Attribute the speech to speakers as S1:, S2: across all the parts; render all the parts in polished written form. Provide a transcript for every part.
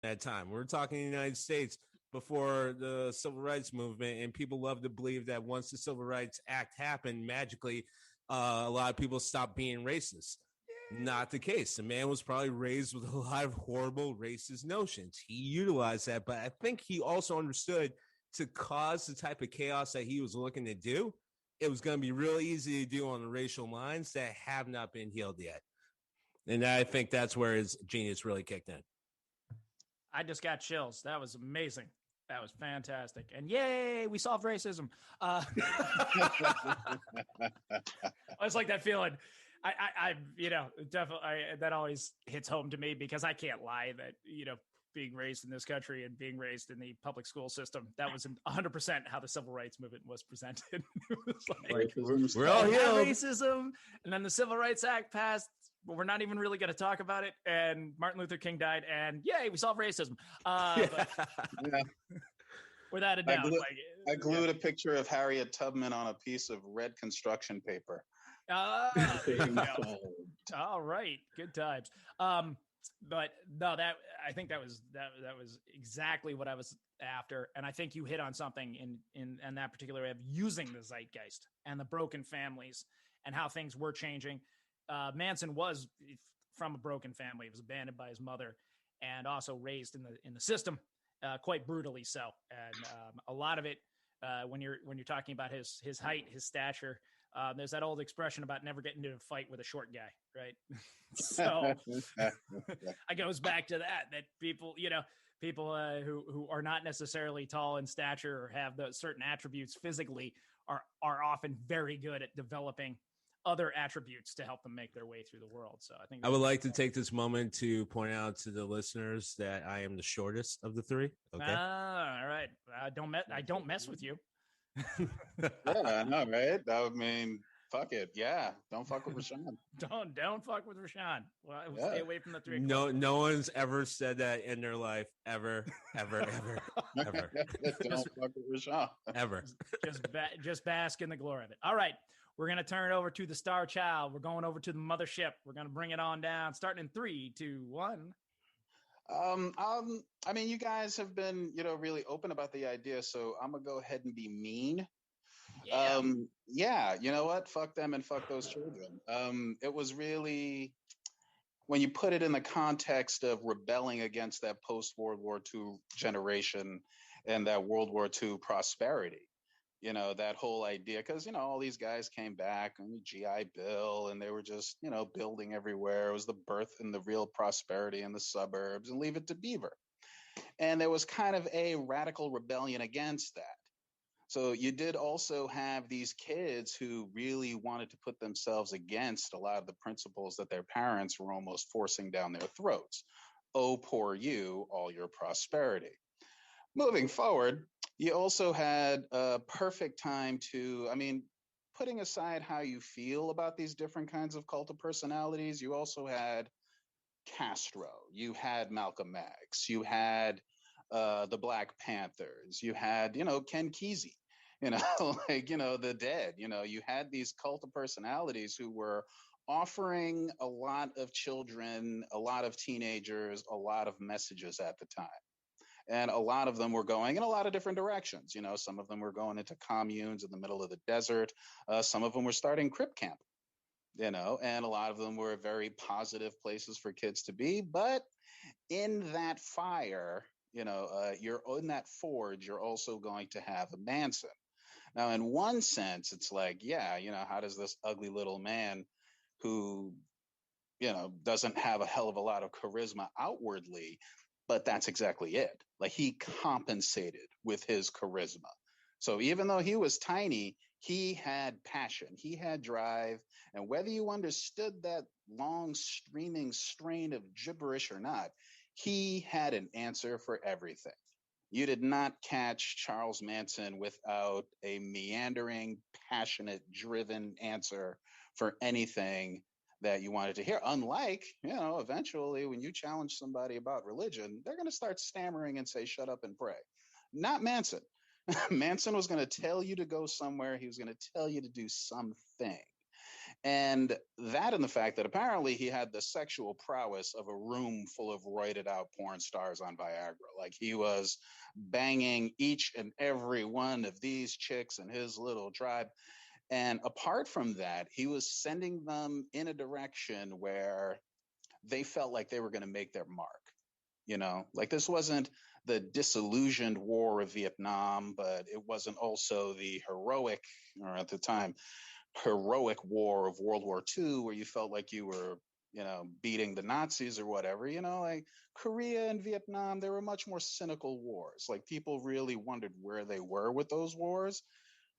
S1: that time. We're talking the United States before the civil rights movement, and people love to believe that once the Civil Rights Act happened, magically, a lot of people stopped being racist. Not the case. The man was probably raised with a lot of horrible racist notions. He utilized that, but I think he also understood to cause the type of chaos that he was looking to do, it was going to be really easy to do on the racial lines that have not been healed yet. And I think that's where his genius really kicked in.
S2: I just got chills. That was amazing. That was fantastic. And yay, we solved racism. It's like that feeling. I definitely, that always hits home to me because I can't lie that, being raised in this country and being raised in the public school system, that was 100% how the civil rights movement was presented. It was like,
S1: we're all healed.
S2: Racism. And then the Civil Rights Act passed, but we're not even really going to talk about it. And Martin Luther King died, and yay, we solved racism. Without a doubt.
S3: I glued a picture of Harriet Tubman on a piece of red construction paper.
S2: All right. Good times. But no, I think that was exactly what I was after. And I think you hit on something in that particular way of using the zeitgeist and the broken families and how things were changing. Manson was from a broken family. He was abandoned by his mother and also raised in the system, quite brutally so. And a lot of it, when you're talking about his height, his stature, there's that old expression about never getting into a fight with a short guy, right? So it goes back to that people, who are not necessarily tall in stature or have those certain attributes physically are often very good at developing other attributes to help them make their way through the world. So I think
S1: I would like to take this moment to point out to the listeners that I am the shortest of the three. Okay.
S2: All right. I don't mess with you.
S3: Yeah, I know, right? I mean, fuck it. Yeah, don't fuck with Rashawn.
S2: Don't fuck with Rashawn. Well, stay away from the three.
S1: No one's ever said that in their life, ever.
S3: Don't fuck with Rashawn.
S1: Ever.
S2: Just bask in the glory of it. All right, we're gonna turn it over to the Star Child. We're going over to the mothership. We're gonna bring it on down, starting in 3, 2, 1.
S3: I mean, you guys have been, really open about the idea, so I'm gonna go ahead and be mean.
S2: Yeah.
S3: You know what? Fuck them and fuck those children. It was really, when you put it in the context of rebelling against that post-World War II generation and that World War II prosperity, that whole idea, because, all these guys came back and the GI Bill and they were just, building everywhere. It was the birth and the real prosperity in the suburbs, and leave it to Beaver. And there was kind of a radical rebellion against that. So you did also have these kids who really wanted to put themselves against a lot of the principles that their parents were almost forcing down their throats. Oh, poor you, all your prosperity. Moving forward, you also had a perfect time to, putting aside how you feel about these different kinds of cult of personalities, you also had Castro, you had Malcolm X, you had the Black Panthers, you had, Ken Kesey, the dead, you had these cult of personalities who were offering a lot of children, a lot of teenagers, a lot of messages at the time. And a lot of them were going in a lot of different directions. Some of them were going into communes in the middle of the desert. Some of them were starting crip camp, and a lot of them were very positive places for kids to be. But in that fire, you're in that forge, you're also going to have a Manson. Now, in one sense, it's like, how does this ugly little man who, doesn't have a hell of a lot of charisma outwardly, but that's exactly it. Like, he compensated with his charisma. So even though he was tiny, he had passion, he had drive. And whether you understood that long streaming strain of gibberish or not, he had an answer for everything. You did not catch Charles Manson without a meandering, passionate, driven answer for anything that you wanted to hear. Unlike, eventually when you challenge somebody about religion, they're going to start stammering and say, shut up and pray. Not Manson. Manson was going to tell you to go somewhere. He was going to tell you to do something. And that and the fact that apparently he had the sexual prowess of a room full of roided out porn stars on Viagra. Like he was banging each and every one of these chicks in his little tribe. And apart from that, he was sending them in a direction where they felt like they were going to make their mark. Like this wasn't the disillusioned war of Vietnam, but it wasn't also the heroic, or at the time, heroic war of World War II, where you felt like you were, beating the Nazis or whatever. Like Korea and Vietnam, they were much more cynical wars. Like people really wondered where they were with those wars.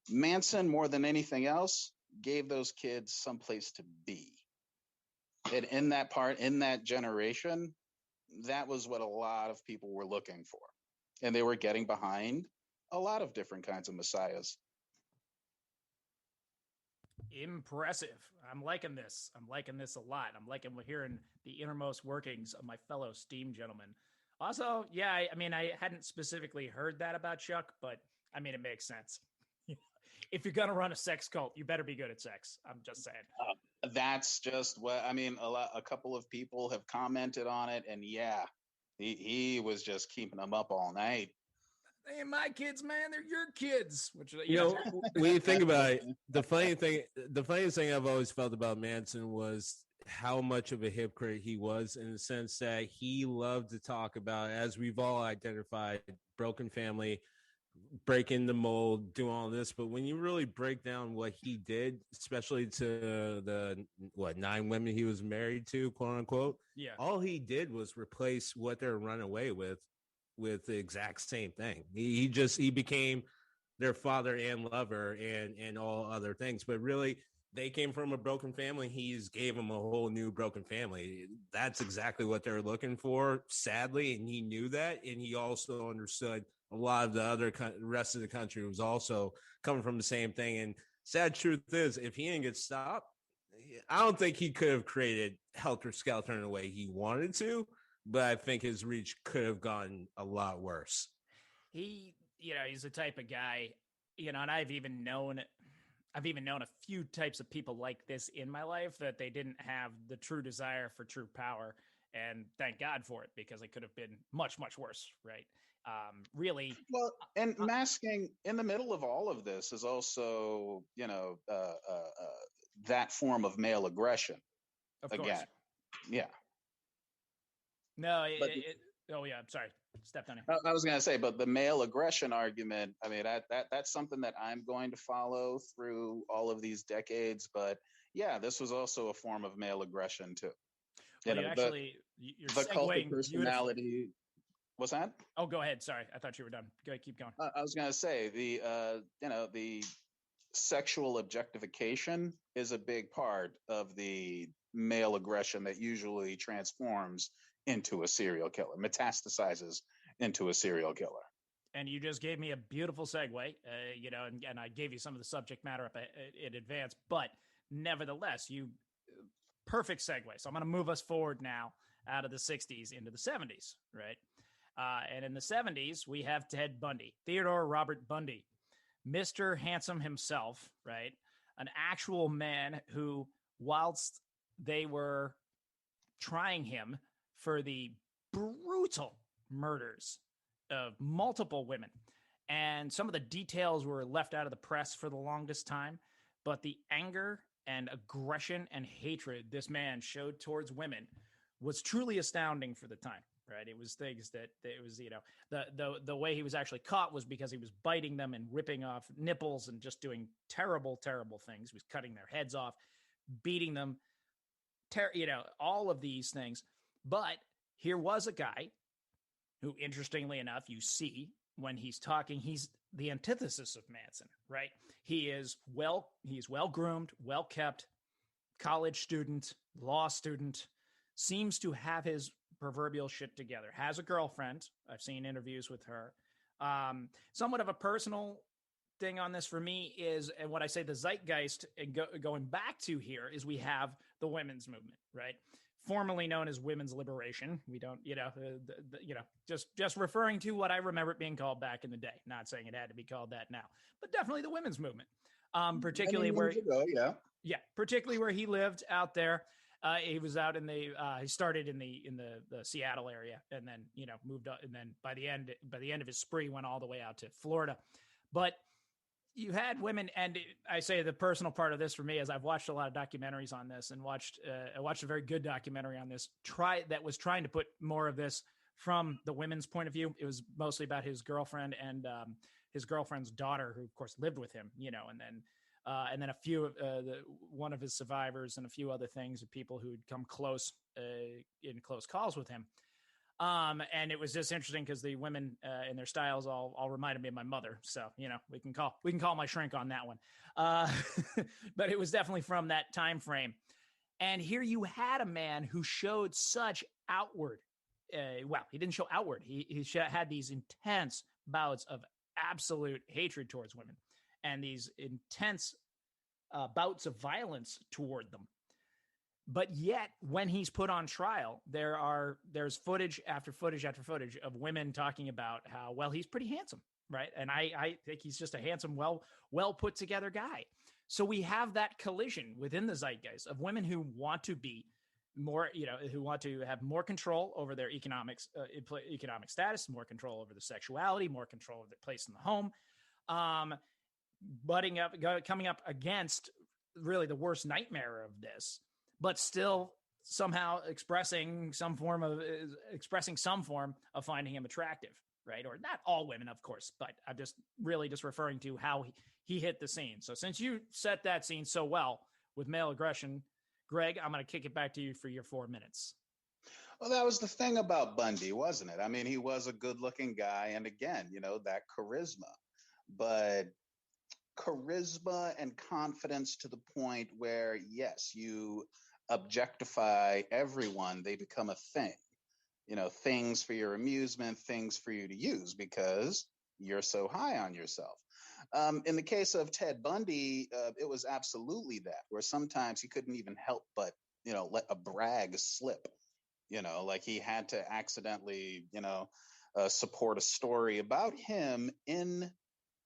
S3: Manson, more than anything else, gave those kids someplace to be. And in that generation, that was what a lot of people were looking for. And they were getting behind a lot of different kinds of messiahs.
S2: Impressive. I'm liking this. I'm liking this a lot. I'm liking hearing the innermost workings of my fellow Steam gentlemen. Also, yeah, I mean, I hadn't specifically heard that about Chuck, but I mean, it makes sense. If you're going to run a sex cult, you better be good at sex. I'm just saying.
S3: That's just what I mean. A couple of people have commented on it, and yeah, he was just keeping them up all night.
S2: They ain't my kids, man. They're your kids. Which
S1: when you think about it, the funniest thing I've always felt about Manson was how much of a hypocrite he was, in the sense that he loved to talk about, as we've all identified, broken family, breaking the mold, doing all this. But when you really break down what he did, especially to the 9 women he was married to, quote unquote, all he did was replace what they're running away with the exact same thing. He became their father and lover and all other things. But really, they came from a broken family. He's gave them a whole new broken family. That's exactly what they're looking for, sadly, and he knew that. And he also understood a lot of the other rest of the country was also coming from the same thing. And sad truth is, if he didn't get stopped, I don't think he could have created Helter Skelter in the way he wanted to, but I think his reach could have gone a lot worse.
S2: He's the type of guy, and I've even known a few types of people like this in my life, that they didn't have the true desire for true power. And thank God for it, because it could have been much, much worse. Right. Really.
S3: Well, and masking in the middle of all of this is also, that form of male aggression.
S2: Of
S3: again.
S2: Course.
S3: Yeah.
S2: No, oh yeah, I'm sorry. Stepped on it.
S3: I was going to say, but the male aggression argument, I mean, that's something that I'm going to follow through all of these decades. But yeah, this was also a form of male aggression too.
S2: Well, you're
S3: the cult of
S2: personality.
S3: What's that?
S2: Oh, go ahead. Sorry, I thought you were done. Go ahead, keep going.
S3: I was going to say the sexual objectification is a big part of the male aggression that usually transforms into a serial killer, metastasizes into a serial killer.
S2: And you just gave me a beautiful segue, and I gave you some of the subject matter up in advance, but nevertheless, perfect segue. So I'm going to move us forward now out of the 60s into the 70s, right? And in the 70s, we have Ted Bundy, Theodore Robert Bundy, Mr. Handsome himself, right? An actual man who, whilst they were trying him for the brutal murders of multiple women, and some of the details were left out of the press for the longest time, but the anger and aggression and hatred this man showed towards women was truly astounding for the time. Right. It was things that it was, the way he was actually caught was because he was biting them and ripping off nipples and just doing terrible, terrible things. He was cutting their heads off, beating them, all of these things. But here was a guy who, interestingly enough, you see when he's talking, he's the antithesis of Manson. Right. He's well groomed, well kept, college student, law student, seems to have his proverbial shit together, has a girlfriend. I've seen interviews with her. Somewhat of a personal thing on this for me is, and what I say the zeitgeist, and going back to here, is we have the women's movement, right? Formerly known as women's liberation. We don't, just referring to what I remember it being called back in the day. Not saying it had to be called that now, but definitely the women's movement. Particularly
S3: Many
S2: where,
S3: moons ago, yeah.
S2: yeah, particularly where he lived out there. He was out in the. He started in the Seattle area, and then moved up, and then by the end of his spree, went all the way out to Florida. But you had women, and I say the personal part of this for me is I've watched a lot of documentaries on this, and I watched a very good documentary on this. That was trying to put more of this from the women's point of view. It was mostly about his girlfriend and his girlfriend's daughter, who of course lived with him, and then a few one of his survivors and a few other things of people who'd come close in close calls with him. And it was just interesting because the women and their styles all reminded me of my mother. So, we can call my shrink on that one. But it was definitely from that time frame. And here you had a man who showed such outward. He didn't show outward. He had these intense bouts of absolute hatred towards women and these intense bouts of violence toward them. But yet, when he's put on trial, there's footage after footage after footage of women talking about how, well, he's pretty handsome, right? And I think he's just a handsome, well put together guy. So we have that collision within the zeitgeist of women who want to be more, who want to have more control over their economic status, more control over their sexuality, more control of their place in the home, coming up against really the worst nightmare of this, but still somehow expressing some form of finding him attractive, right? Or not all women, of course, but I'm just referring to how he hit the scene. So since you set that scene so well with male aggression, Greg, I'm going to kick it back to you for your 4 minutes.
S3: Well, that was the thing about Bundy, wasn't it? I mean, he was a good-looking guy, and again, that charisma, but charisma and confidence to the point where, yes, you objectify everyone. They become a thing, things for your amusement, things for you to use because you're so high on yourself. In the case of Ted Bundy, it was absolutely that, where sometimes he couldn't even help but, let a brag slip, like he had to accidentally, support a story about him in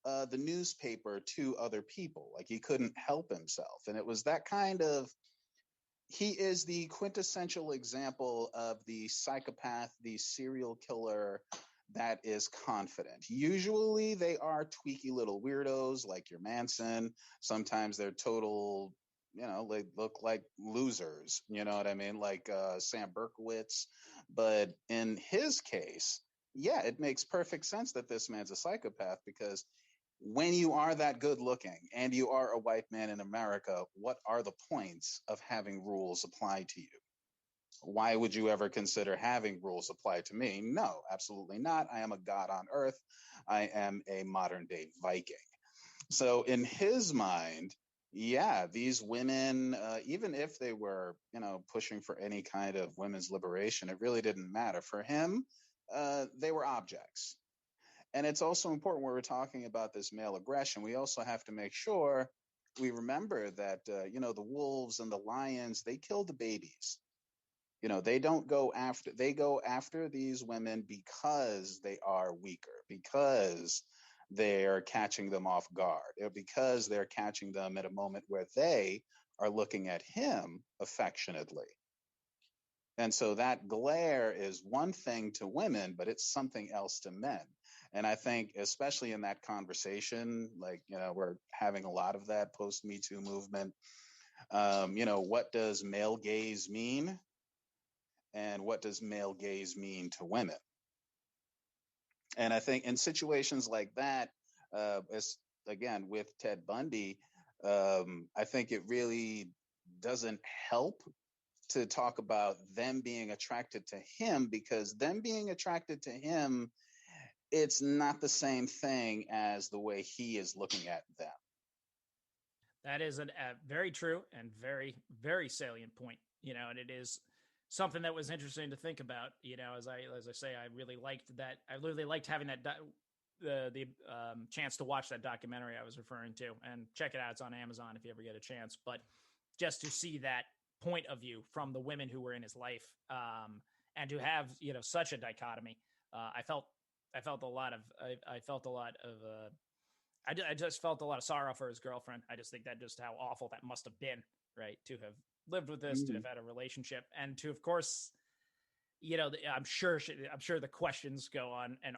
S3: the newspaper to other people. Like he couldn't help himself. And it was that kind of, he is the quintessential example of the psychopath, the serial killer that is confident. Usually they are tweaky little weirdos like your Manson. Sometimes they're total, they look like losers, you know what I mean? Like Sam Berkowitz. But in his case, yeah, it makes perfect sense that this man's a psychopath because when you are that good looking and you are a white man in America, what are the points of having rules apply to you? Why would you ever consider having rules apply to me? No, absolutely not. I am a god on earth. I am a modern day Viking. So in his mind, yeah, these women, even if they were, pushing for any kind of women's liberation, it really didn't matter. For him, they were objects. And it's also important when we're talking about this male aggression, we also have to make sure we remember that, the wolves and the lions, they kill the babies. They go after these women because they are weaker, because they are catching them off guard, or because they're catching them at a moment where they are looking at him affectionately. And so that glare is one thing to women, but it's something else to men. And I think, especially in that conversation, like, we're having a lot of that post Me Too movement. What does male gaze mean? And what does male gaze mean to women? And I think in situations like that, again, with Ted Bundy, I think it really doesn't help to talk about them being attracted to him, because them being attracted to him, it's not the same thing as the way he is looking at them.
S2: That is a very true and very, very salient point, and it is something that was interesting to think about, as I say, I really liked that. I really liked having that, the chance to watch that documentary I was referring to, and check it out. It's on Amazon if you ever get a chance, but just to see that point of view from the women who were in his life, and to have, such a dichotomy, I felt a lot of I just felt a lot of sorrow for his girlfriend. I just think that just how awful that must have been, right? To have lived with this, to have had a relationship, and to, of course, I'm sure the questions go on and